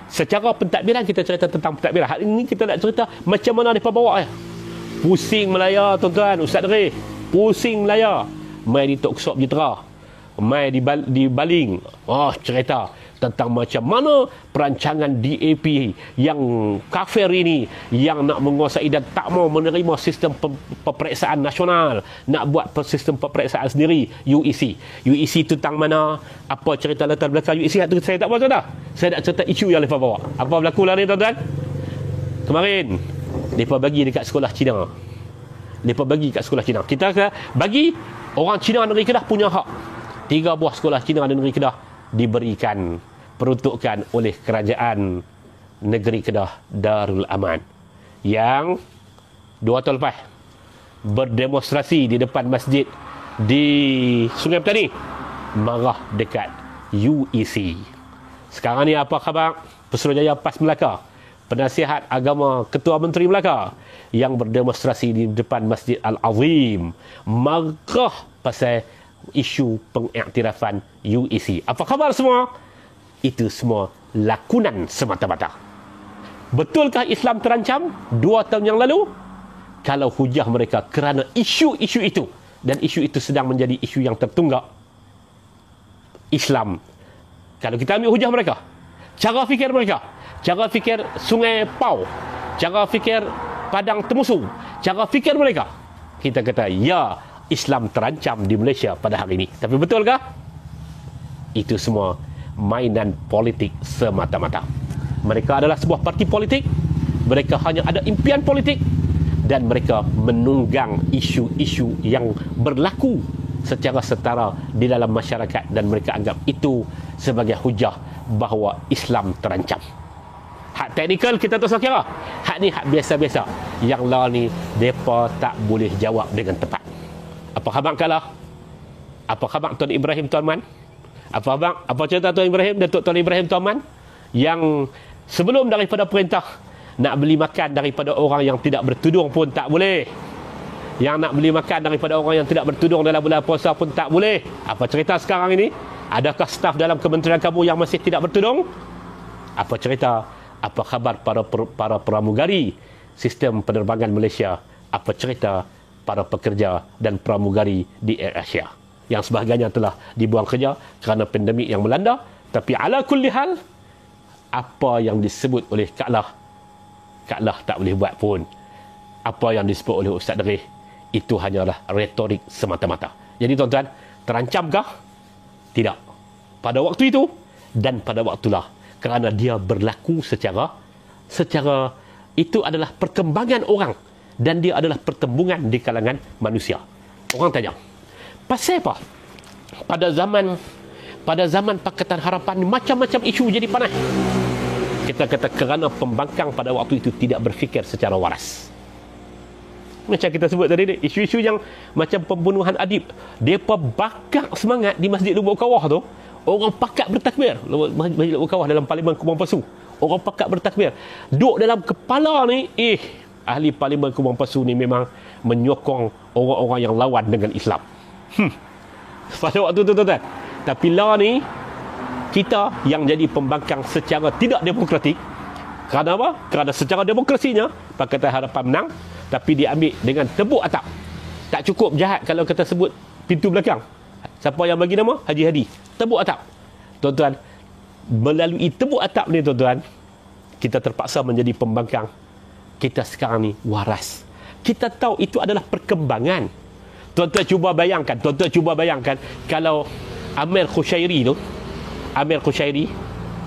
Secara pentadbiran kita cerita tentang pentadbiran. Hari ini kita nak cerita macam mana mereka bawa ya. Pusing Melaya tuan-tuan, Ustaz Dre. Pusing Melaya. Mai di Talkshow Jitra, mai di Baling. Cerita tentang macam mana perancangan DAP yang kafir ini, yang nak menguasai dan tak mau menerima sistem peperiksaan nasional, nak buat sistem peperiksaan sendiri, UEC tentang mana, apa cerita latar belakang UEC itu saya tak mahu cerita. Saya nak cerita isu yang mereka bawa. Apa berlaku lah ni tuan-tuan? Kemarin mereka bagi dekat sekolah Cina. Kita bagi orang Cina negeri Kedah punya hak. 3 buah sekolah Cina negeri Kedah diberikan peruntukan oleh kerajaan negeri Kedah Darul Aman yang 2 tahun lepas berdemonstrasi di depan masjid di Sungai Petani marah dekat UEC. Sekarang ni apa khabar? Pesuruhjaya PAS Melaka, penasihat agama Ketua Menteri Melaka yang berdemonstrasi di depan Masjid Al-Azim marah pasal isu pengiktirafan UEC. Apa khabar semua? Itu semua lakonan semata-mata. Betulkah Islam terancam 2 tahun yang lalu? Kalau hujah mereka kerana isu-isu itu, dan isu itu sedang menjadi isu yang tertunggak, Islam, kalau kita ambil hujah mereka, cara fikir mereka, cara fikir Sungai Pau, cara fikir Padang Temusu, cara fikir mereka, kita kata, ya, Islam terancam di Malaysia pada hari ini. Tapi betulkah? Itu semua mainan politik semata-mata. Mereka adalah sebuah parti politik, mereka hanya ada impian politik, dan mereka menunggang isu-isu yang berlaku secara setara di dalam masyarakat, dan mereka anggap itu sebagai hujah bahawa Islam terancam. Hak teknikal kita tak usah kira. Hak ni hak biasa-biasa. Yang lain ni mereka tak boleh jawab dengan tepat. Apa khabar kalah? Apa khabar Tuan Ibrahim Tuan Man? Apa khabar? Apa cerita Tuan Ibrahim, Datuk Tuan Ibrahim Tuan Man, yang sebelum daripada perintah nak beli makan daripada orang yang tidak bertudung pun tak boleh. Yang nak beli makan daripada orang yang tidak bertudung dalam bulan puasa pun tak boleh. Apa cerita sekarang ini? Adakah staf dalam kementerian kamu yang masih tidak bertudung? Apa cerita? Apa khabar para pramugari sistem penerbangan Malaysia? Apa cerita para pekerja dan pramugari di AirAsia yang sebahagiannya telah dibuang kerja kerana pandemik yang melanda? Tapi ala kulli hal, apa yang disebut oleh Kak Lah tak boleh buat pun. Apa yang disebut oleh Ustaz Derih, itu hanyalah retorik semata-mata. Jadi tuan-tuan, terancamkah? Tidak. Pada waktu itu dan pada waktulah, kerana dia berlaku secara itu adalah perkembangan orang, dan dia adalah pertembungan di kalangan manusia. Orang tanya, pasal apa? Pada zaman Pakatan Harapan macam-macam isu jadi panas. Kita kata kerana pembangkang pada waktu itu tidak berfikir secara waras. Macam kita sebut tadi, isu-isu yang macam pembunuhan adib, mereka bakar semangat di Masjid Lubuk Kawah tu. Orang pakat bertakbir. Masjid Lubuk Kawah dalam Parlimen Kubang Pasu, orang pakat bertakbir. Duk dalam kepala ni, ahli Parlimen Kubang Pasu ni memang menyokong orang-orang yang lawan dengan Islam. Pada waktu tu tuan-tuan. Tapi lah ni, kita yang jadi pembangkang secara tidak demokratik. Kerana apa? Kerana secara demokrasinya Pakatan Harapan menang, tapi diambil dengan tebuk atap. Tak cukup jahat kalau kita sebut pintu belakang. Siapa yang bagi nama? Haji Hadi. Tebuk atap. Tuan-tuan, melalui tebuk atap ni tuan-tuan, kita terpaksa menjadi pembangkang. Kita sekarang ni waras. Kita tahu itu adalah perkembangan. Tuan-tuan cuba bayangkan kalau Amir Khushairi tu, Amir Khushairi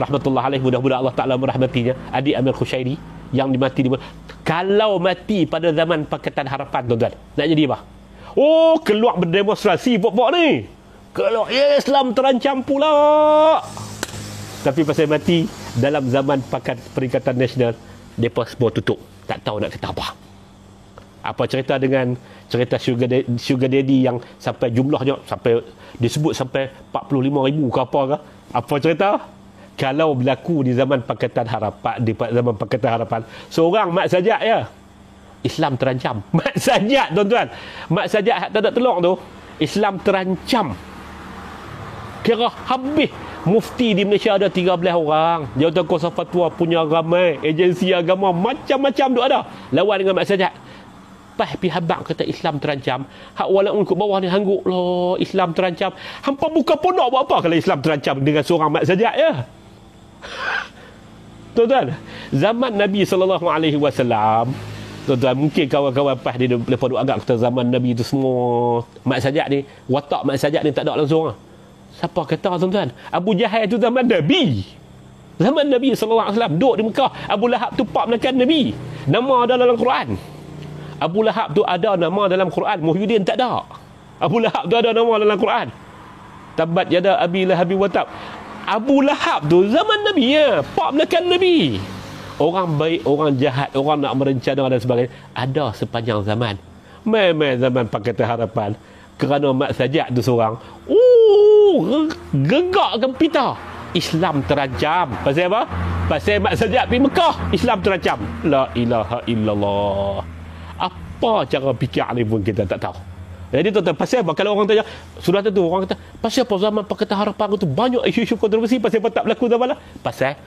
rahmatullah alaih, mudah-mudahan Allah Ta'ala merahmatinya, adik Amir Khushairi yang dimati kalau mati pada zaman Pakatan Harapan tuan-tuan, nak jadi apa? Oh, keluar berdemonstrasi pokok ni, keluar, Islam terancam pula. Tapi pasal mati dalam zaman Perikatan Nasional, mereka semua tutup, tak tahu nak kata apa. Apa cerita dengan cerita Sugar Daddy yang sampai jumlahnya sampai disebut sampai 45,000 ke apa ke? Apa cerita? Kalau berlaku di zaman Pakatan Harapan, seorang Mat Sajak ya, Islam terancam. Mat Sajak tuan-tuan, Mat Sajak tak ada tolong tu, Islam terancam. Kira habis. Mufti di Malaysia ada 13 orang, Jawatan Kuasa Fatwa punya ramai, agensi agama macam-macam tu ada lawan dengan Mat Sajak. Pi habaq kata Islam terancam, hak walaupun kat bawah ni hangguk lah Islam terancam. Hampa buka pondok buat apa kalau Islam terancam dengan seorang Mat Sajak ya? Tuan-tuan, zaman Nabi SAW, tuan-tuan, mungkin kawan-kawan PAS dia lepas duk agak kata zaman Nabi tu semua Mat Sajak ni, watak Mat Sajak ni tak ada langsung. Siapa kata tuan-tuan? Abu Jahal tu zaman Nabi. Zaman Nabi SAW duduk di Mekah. Abu Lahab tu pak menekan Nabi. Nama ada dalam Quran. Abu Lahab tu ada nama dalam Quran. Muhyiddin tak ada. Abu Lahab tu ada nama dalam Quran. Tabat yada Abi Lahabi wa tab. Abu Lahab tu zaman Nabi ya, pak menekan Nabi. Orang baik, orang jahat, orang nak merencana dan sebagainya ada sepanjang zaman. Memang zaman Pakatan Harapan, kerana Mat Sajak tu seorang, gegak gempita. Islam terancam. Pasal apa? Pasal Mat Sajak pergi Mekah, Islam terancam. La ilaha illallah. Apa cara fikir ni pun kita tak tahu. Jadi tuan-tuan, pasal apa? Kalau orang tanya, sudah tentu orang kata, pasal apa zaman Pakatan Harapan itu banyak isu-isu kontroversi, pasal apa tak berlaku zaman lah? Pasal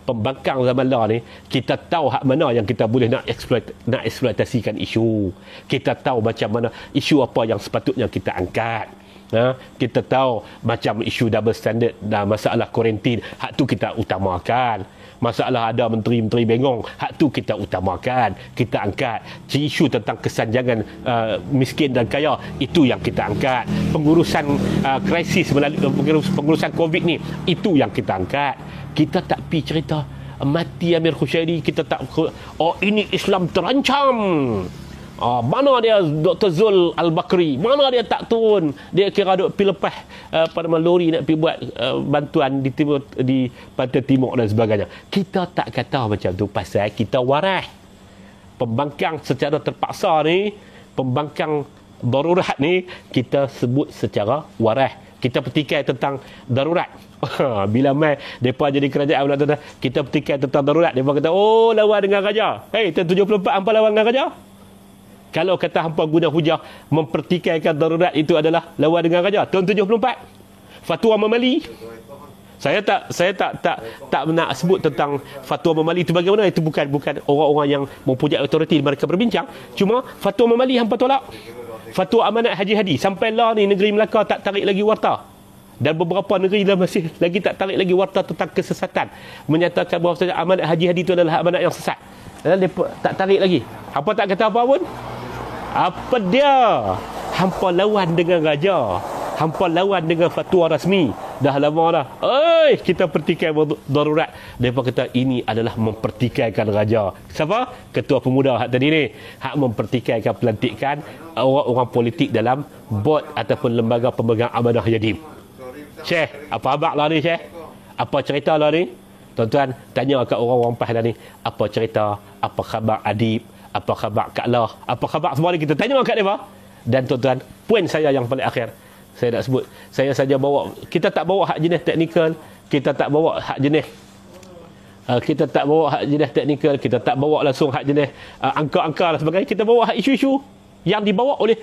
pembangkang zaman lah ni, kita tahu hak mana yang kita boleh nak eksploitasikan isu. Kita tahu macam mana isu apa yang sepatutnya kita angkat. Kita tahu macam isu double standard dan masalah kuarantin, hak tu kita utamakan. Masalah ada menteri-menteri bengong, hak tu kita utamakan, kita angkat. Isu tentang kesanjangan miskin dan kaya, itu yang kita angkat. Pengurusan krisis melalui pengurusan COVID ni, itu yang kita angkat. Kita tak pi cerita mati Amir Khushairi, kita tak, oh ini Islam terancam. Mana dia Dr. Zul Al-Bakri, mana dia tak turun, dia kira duk pergi lepas pada lori nak pergi buat bantuan di timur, di Pantai Timur dan sebagainya. Kita tak kata macam tu pasal kita waras. Pembangkang secara terpaksa ni, pembangkang darurat ni, kita sebut secara waras. Kita petikai tentang darurat. Bila mai mereka jadi kerajaan, kita petikai tentang darurat, mereka kata, oh lawan dengan raja. Hei, tahun 74 hampa lawan dengan raja? Kalau kata hampa guna hujah mempertikaikan darurat itu adalah lawan dengan raja, tahun 74 fatwa Mamali, saya tak nak sebut tentang fatwa Mamali itu bagaimana. Itu bukan orang-orang yang mempunyai autoriti mereka berbincang. Cuma fatwa Mamali hampa tolak. Fatwa Amanat Haji Hadi, sampailah ni negeri Melaka tak tarik lagi warta, dan beberapa negeri dah masih lagi tak tarik lagi warta tentang kesesatan, menyatakan bahawa Amanat Haji Hadi itu adalah amanat yang sesat, dan mereka tak tarik lagi. Hampa tak kata apa pun. Apa dia? Hampa lawan dengan raja, hampa lawan dengan fatwa rasmi. Dah lama dah. Oi, kita pertikai darurat. Mereka kata ini adalah mempertikaikan raja. Siapa? Ketua Pemuda hak tadi ni. Hak mempertikaikan pelantikan orang-orang politik dalam bot ataupun lembaga pemegang amanah Yadim. Syekh, apa abang lah ni Syekh? Apa cerita lah ni? Tuan-tuan, tanya kat orang-orang PAS lah ni, apa cerita? Apa khabar Adib? Apa khabar Kak Lah? Apa khabar semua ni? Kita tanya kat dia. Dan tuan-tuan, poin saya yang paling akhir, saya nak sebut, saya saja bawa, kita tak bawa hak jenis teknikal, kita tak bawa hak jenis teknikal, kita tak bawa langsung hak jenis angka-angka dan sebagainya. Kita bawa hak isu-isu yang dibawa oleh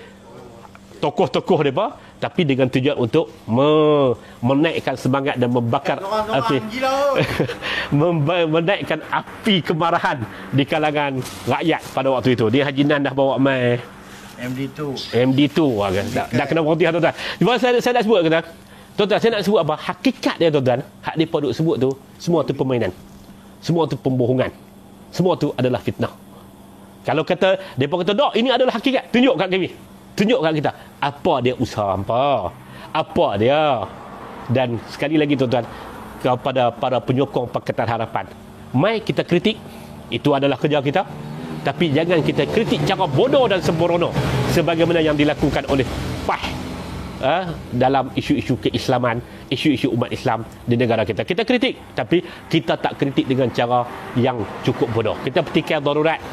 tokoh-tokoh mereka, tapi dengan tujuan untuk menaikkan semangat dan membakar api menaikkan api kemarahan di kalangan rakyat pada waktu itu. Dia Haji Nan dah bawa mai MD2 kan. Dah kena berhenti tuan-tuan. Cuma saya nak sebut kata, tuan-tuan, saya nak sebut apa? Hakikat dia tuan-tuan, hak depa duk sebut tu, semua tu permainan. Semua tu pembohongan. Semua tu adalah fitnah. Kalau kata depa kata, "Dok, ini adalah hakikat." Tunjuk kat kami. Tunjuk kat kita apa dia usaha hampa, apa dia. Dan sekali lagi tuan-tuan, kepada para penyokong Pakatan Harapan, mai kita kritik, itu adalah kerja kita, tapi jangan kita kritik cara bodoh dan sembrono sebagaimana yang dilakukan oleh PAS dalam isu-isu keislaman, isu-isu umat Islam di negara kita. Kita kritik, tapi kita tak kritik dengan cara yang cukup bodoh. Kita petikai darurat,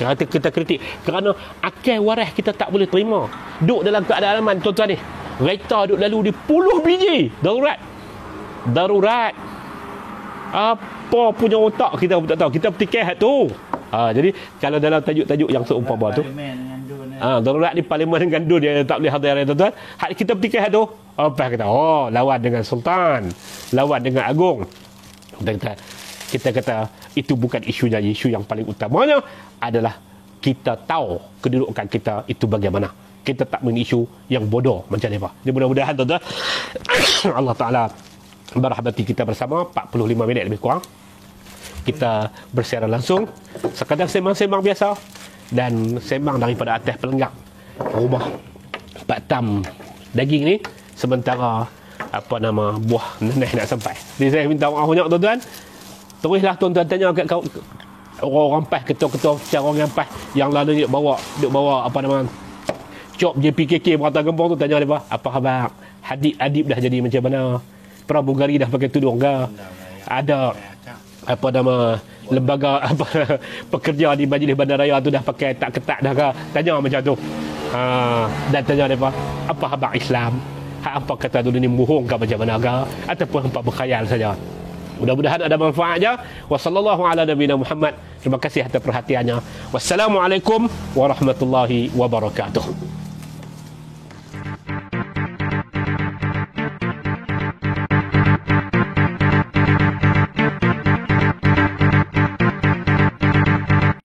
kita kritik kerana akal waras kita tak boleh terima. Duduk dalam keadaan aman tuan-tuan ni, kereta duduk lalu di puluh biji darurat. Apa punya otak kita pun tak tahu. Kita petikai hak tu. Jadi kalau dalam tajuk-tajuk yang seumpama tu, darurat di Parlimen dengan Dun dia tak boleh hadir tuan-tuan. Hak kita petikai hak tu, apa kata, oh lawan dengan Sultan, lawan dengan Agung. Kita kata itu bukan isunya. Isu yang paling utamanya adalah kita tahu kedudukan kita itu bagaimana. Kita tak main isu yang bodoh macam ni apa. Jadi mudah-mudahan tuan-tuan Allah Ta'ala berahmati kita bersama. 45 minit lebih kurang kita bersiaran langsung, sekadar sembang-sembang biasa dan sembang daripada atas pelenggang rumah Pak Tam daging ni, sementara buah nenek nak sampai. Jadi saya minta maaf banyak tuan-tuan. Teruslah tuan-tuan tanya kat orang-orang PAS, ketua-ketua orang yang PAS yang lalu duk bawa cop JPKK Merata Gempur tu, tanya dia apa khabar Adib dah jadi macam mana, pramugari dah pakai tudung ke, ada lembaga pekerja di Majlis Bandaraya tu dah pakai tak ketat dah ke, tanya macam tu. Dan tanya dia apa khabar Islam, apa kata dunia ni bohong ke macam mana ke, ataupun hampa berkhayal saja. Mudah-mudahan ada manfaatnya. Wassallallahu ala nabiyina Muhammad. Terima kasih atas perhatiannya. Wassalamualaikum warahmatullahi wabarakatuh.